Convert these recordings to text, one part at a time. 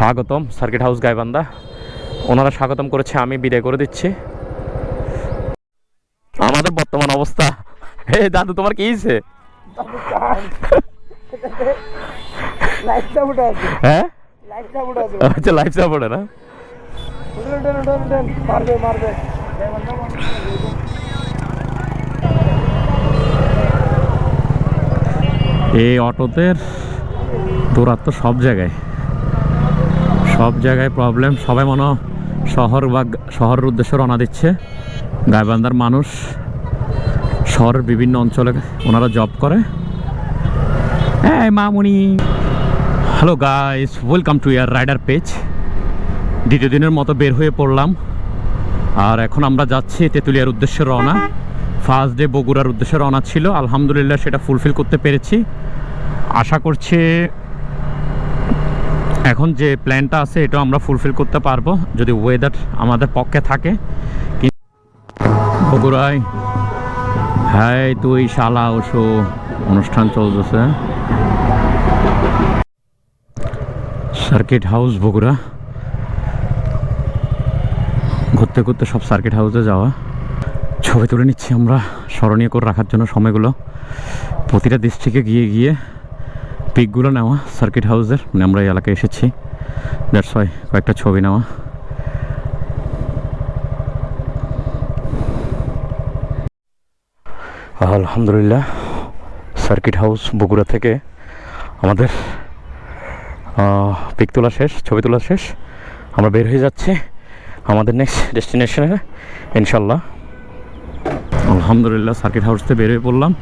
স্বাগতম circuit house Gaibandha. ওনারা স্বাগতম করেছে, আমি বিদায় করে দিচ্ছি। আমাদের বর্তমান অবস্থা, হে দাদু তোমার কি হয়েছে? হ্যাঁ আচ্ছা, লাইফ সাপোর্টে না? এই অটোতে দৌড়াত্ম সব জায়গায় প্রবলেম। সবাই মনে শহরের উদ্দেশ্যে রওনা দিচ্ছে। গাইবান্ধার মানুষ শহরের বিভিন্ন অঞ্চলে ওনারা জব করে। হ্যাঁ মামুনি, hello guys, welcome to year rider page. দ্বিতীয় দিনের মতো বের হয়ে পড়লাম, আর এখন আমরা যাচ্ছি তেঁতুলিয়ার উদ্দেশ্যে রওনা। ফার্স্ট ডে বগুড়ার উদ্দেশ্যে রওনা ছিল, আলহামদুলিল্লাহ সেটা ফুলফিল করতে পেরেছি। আশা করছি এখন যে প্ল্যানটা আছে এটাও আমরা ফুলফিল করতে পারবো যদি ওয়েদার আমাদের পক্ষে থাকে। বগুড়ায় হ্যাঁ তুই শালা ওসো অনুষ্ঠান চলতেছে। সার্কিট হাউস বগুড়া, ঘুরতে ঘুরতে সব সার্কিট হাউসে যাওয়া। ছবি তুলে নিচ্ছি আমরা স্মরণীয় করে রাখার জন্য সময়গুলো। প্রতিটা ডিস্ট্রিক্টে গিয়ে পিকগুলো নেওয়া সার্কিট হাউসের, মানে আমরা এই এলাকায় এসেছি, দ্যাটস ওয়াই কয়েকটা ছবি নেওয়া। আলহামদুলিল্লাহ সার্কিট হাউস বগুড়া থেকে আমাদের পিক তোলা শেষ, ছবি তোলা শেষ। আমরা বের হয়ে যাচ্ছি আমাদের নেক্সট ডেস্টিনেশনে ইনশাল্লাহ। আলহামদুলিল্লাহ সার্কিট হাউস থেকে বের হয়ে পড়লাম।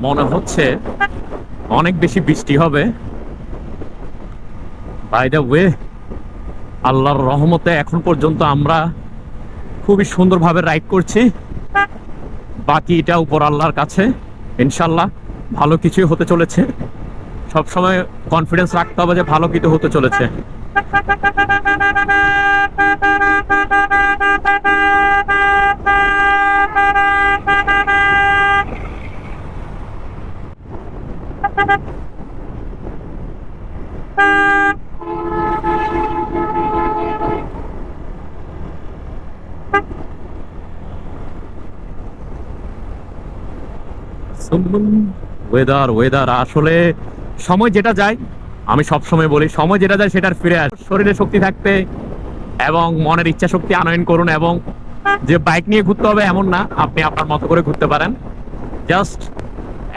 মনে হচ্ছে অনেক বেশি বৃষ্টি হবে। বাই দ্য ওয়ে, আল্লাহর রহমতে এখন পর্যন্ত আমরা খুবই সুন্দরভাবে রাইড করছি। বাকি এটা উপর আল্লাহর কাছে, ইনশাল্লাহ ভালো কিছুই হতে চলেছে। সবসময় কনফিডেন্স রাখতে হবে যে ভালো কিছু হতে চলেছে। ওয়েদার আসলে সময় যেটা যায়, আমি সব সময় বলি সময় যেটা যায় সেটার ফিরে আস। শরীরে শক্তি থাকতে এবং মনের ইচ্ছা শক্তি আনয়ন করুন, এবং যে বাইক নিয়ে ঘুরতে হবে এমন না, আপনি আপনার মতো করে ঘুরতে পারেন। Just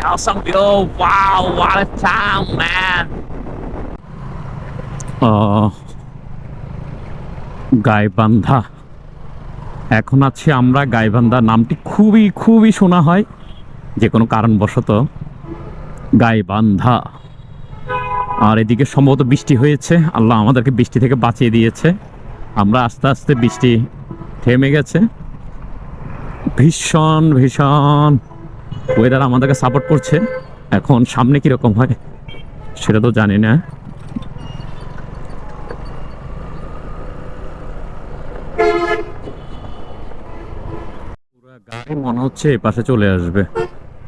awesome view, wow, what a time man. Gaibandha, এখন আছি আমরা গাইবান্ধা। নামটি খুবই শোনা হয় যে কোনো কারণবশত, গাইবান্ধা। আর এদিকে সম্ভবত বৃষ্টি হয়েছে, আল্লাহ আমাদেরকে বৃষ্টি থেকে বাঁচিয়ে দিয়েছে। আমরা আস্তে আস্তে বৃষ্টি থেমে গেছে। ভীষণ ওয়েদার আমাদেরকে সাপোর্ট করছে। এখন সামনে কিরকম হয় সেটা তো জানি না। গাড়ি মনে হচ্ছে এই পাশে চলে আসবে,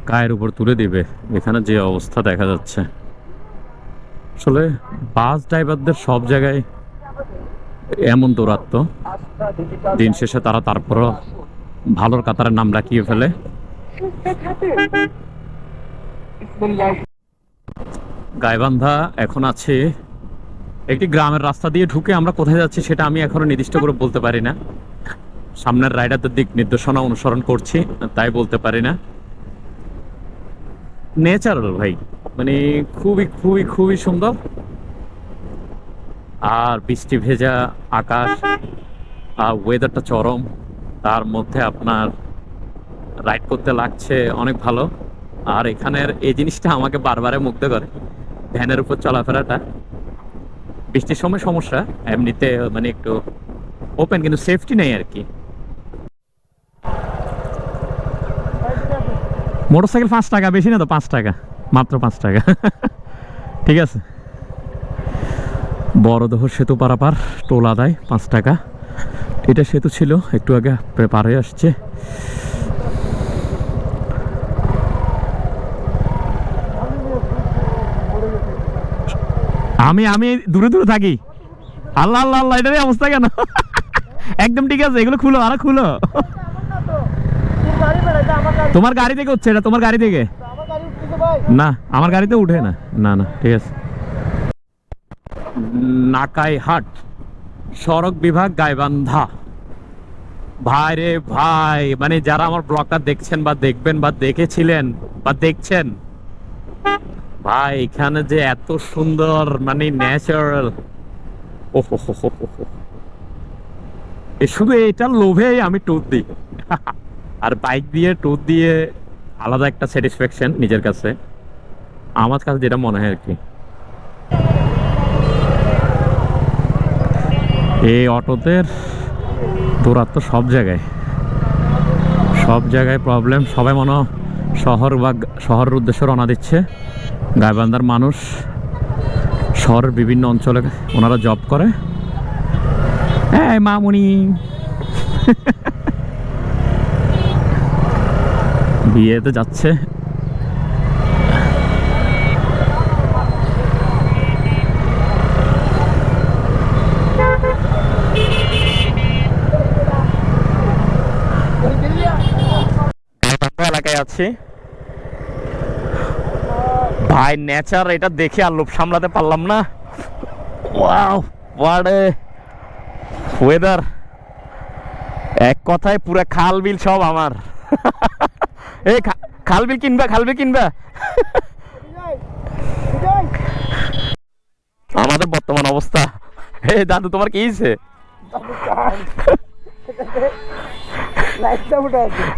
গায়ের উপর তুলে দিবে। এখানে যে অবস্থা দেখা যাচ্ছে, আসলে বাস ড্রাইভারদের সব জায়গায় এমন দৌরাত্ম, দিন শেষে তারা তারপরও ভালোর কাতারের নাম রাখিয়ে ফেলে। গাইবান্ধা এখন আছে একটি গ্রামের রাস্তা দিয়ে ঢুকে। আমরা কোথায় যাচ্ছি সেটা আমি এখনো নির্দিষ্ট করে বলতে পারি না। সামনের রাইডারদের দিক নির্দেশনা অনুসরণ করছি, তাই বলতে পারি না। নেচারাল ভাই, মানে খুবই সুন্দর। আর বৃষ্টি ভেজা আকাশ, আর ওয়েদারটা চরম, তার মধ্যে আপনার রাইড করতে লাগছে অনেক ভালো। আর এখানের এই জিনিসটা আমাকে বারবারে মুগ্ধ করে, ভ্যানের উপর চলাফেরাটা। বৃষ্টির সময় সমস্যা, এমনিতে মানে একটু ওপেন, কিন্তু সেফটি নেই আর কি। মোটরসাইকেল 5 টাকা, বেশি না তো, 5 টাকা, মাত্র 5 টাকা। ঠিক আছে। বড়দহ সেতু পারাপার টোল আদায় 5 টাকা। এটা সেতু ছিল, একটু আগে পার হয়ে আসছে। আমি আমি দূরে দূরে থাকি। আল্লাহ আল্লাহ আল্লাহ, এটারই অবস্থা কেন? একদম ঠিক আছে, এগুলো খুলো, আর খুলো। তোমার গাড়ি থেকে হচ্ছে এটা, তোমার গাড়ি থেকে না, আমার গাড়িতে উঠে না। না না, ঠিক আছে। নাকাইহাট সড়ক বিভাগ, গাইবান্ধা। ভাই রে ভাই, মানে যারা আমার ব্লগটা দেখছেন বা দেখবেন বা দেখেছিলেন বা দেখছেন, ভাই এখানে যে এত সুন্দর মানে ন্যাচারাল, ওহো হো হো হো হো। শুধু এটার লোভেই আমি ট্যুর দিই। আর বাইক দিয়ে ট্যুর দিয়ে আলাদা একটা স্যাটিসফ্যাকশন নিজের কাছে, আমার কাছে যেটা মনে হয় আর কি। এই অটোতে দৌড়াত্ম সব জায়গায়, সব জায়গায় প্রবলেম। সবাই মনে হয় শহর বা শহরের উদ্দেশ্যে রওনা দিচ্ছে। গাইবান্ধার মানুষ শহরের বিভিন্ন অঞ্চলে ওনারা জব করে। হ্যাঁ মামুনি বিয়েতে যাচ্ছে। এলাকায় আছি ভাই, নেচার এটা দেখে আর লোভ সামলাতে পারলাম না। Wow, what a weather! এক কথায় পুরো খাল বিল সব আমার। এই খাল বিল কিনবা, খাল বিল কিনবা। আমাদের বর্তমান অবস্থা। এই দাদু, তোমার কি হয়েছে?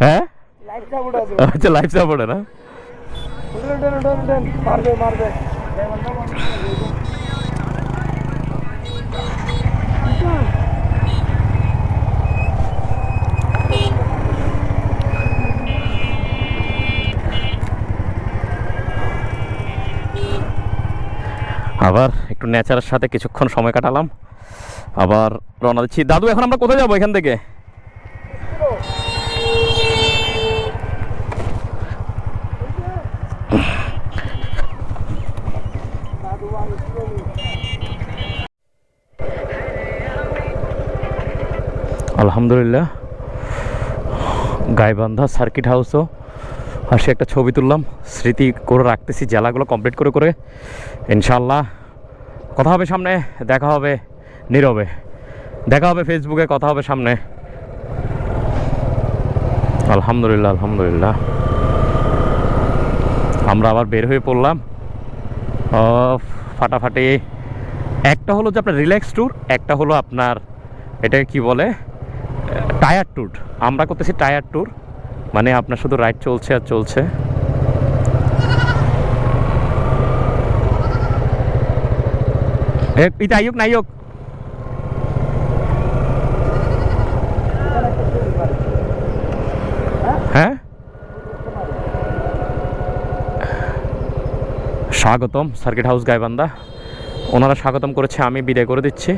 হ্যাঁ, আচ্ছা, লাইফ সাপোর্টে না। আবার একটু নেচারের সাথে কিছুক্ষণ সময় কাটালাম, আবার রওনা দিচ্ছি। দাদু, এখন আমরা কোথায় যাবো এখান থেকে? আলহামদুলিল্লাহ, গাইবান্ধা সার্কিট হাউসও আসে একটা ছবি তুললাম, স্মৃতি করে রাখতেছি জেলাগুলো কমপ্লিট করে করে। ইনশাল্লাহ কথা হবে সামনে, দেখা হবে নীরবে, দেখা হবে ফেসবুকে, কথা হবে সামনে। আলহামদুলিল্লাহ আলহামদুলিল্লাহ, আমরা আবার বের হয়ে পড়লাম ফাটাফাটি। একটা হলো যে আপনার রিল্যাক্স ট্যুর, একটা হলো আপনার এটাকে কি বলে, টায়ার ট্যুর। আমরা করতেছি টায়ার ট্যুর, মানে আপনার শুধু রাইড চলছে আর চলছে। এটা আইক না আইক, হ্যাঁ। স্বাগতম সার্কিট হাউস গাইবান্ধা, ওনারা স্বাগতম করেছে, আমি বিদায় করে দিচ্ছি।